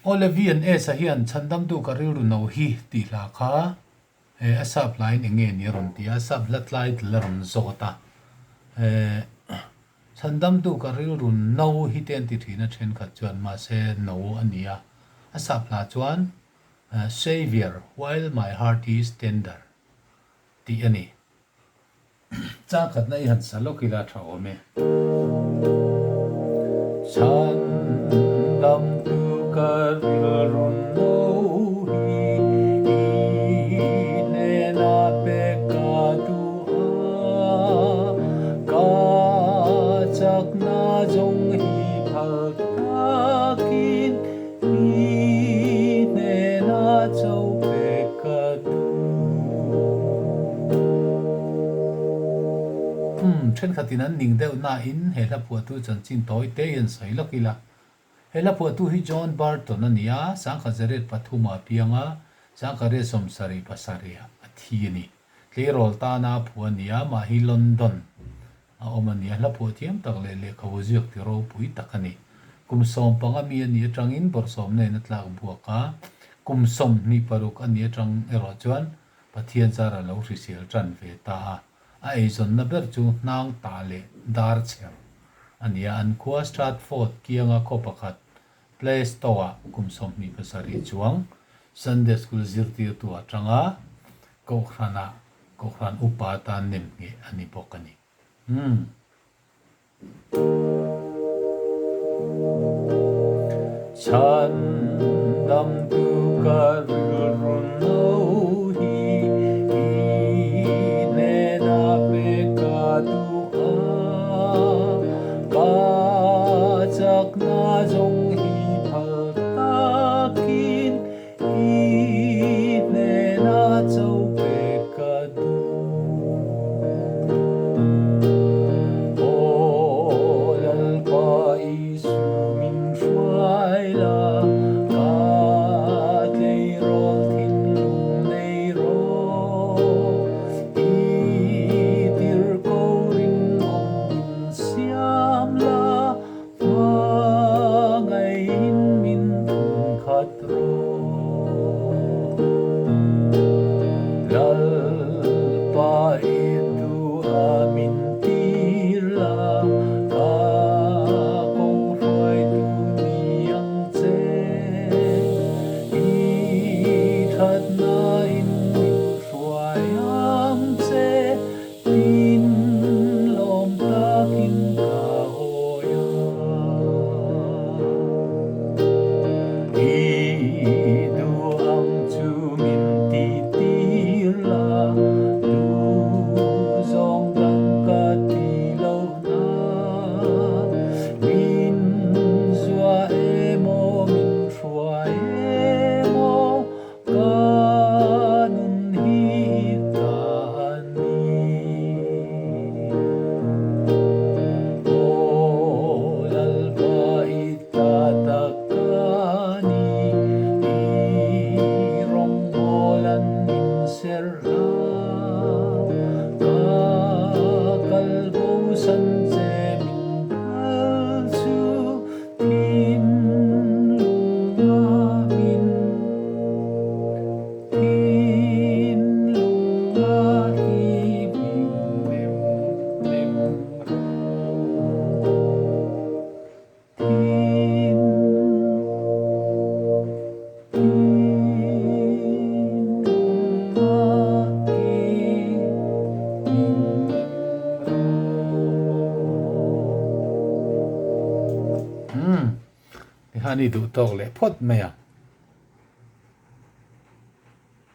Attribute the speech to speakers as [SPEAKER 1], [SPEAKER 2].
[SPEAKER 1] Olivian e sahian Chhandamtu ka rilru no hi ti la kha asap line enge ni ron ti asap latlai tlaron zota Chhandamtu ka rilru no hi ten ti thina then kha chuan ma se no ania asap la chuan savior while my heart is tender ti ani cha khat nai han salokila thaw me Chhandamtu ka rilru no hi ne na pekatu ka chak na jong hi phal takin ne na chau pekatu chen khatinan ning deuh na in hela phuahtu chanchin toy te yan sai lokila hela phuahtu hi John Barton ania sang khazaret pathuma pianga sang khare somsari pasaria athiani tlerol ta na phuania ma hi London a omania hela phuathiam takle le khawziak ti ro pui takani kumsom panga mi ani atangin borsom ne na tlak buaka kumsom ni paruk ani atang ero chuan pathian zara lo risial tran ve ta a eizon na ber chu nang ta le dar cher ania an khua Stratford kianga ko pakhat Play Store kumsom mi pasari chuang Sunday school zirti tu atanga kokran upata nim nge ani pokani Chhandamtu ka rilru no hi ne na pekatu ka chak na jong hi phal takin ne na chau pekatu olal pa isu min shwai la ka tleirol thin lung nei ro tir ko rin ong in siam la ngai in min thun khat ro lal pa itu amin tir la ka kong roi tu niang che i that na in min ruai am che tin lom takin ka hoya du ang chu min ti tir la du zong dang ka ti lo na min zua emo min ruai emo ka nun hi ta ni olal pa itatakani irong molan min serra ka kalbo san che min kal chu tin lunga min tin lunga hi bing nem nem ro tin lunga hi bing nem ro hani du tok le phot me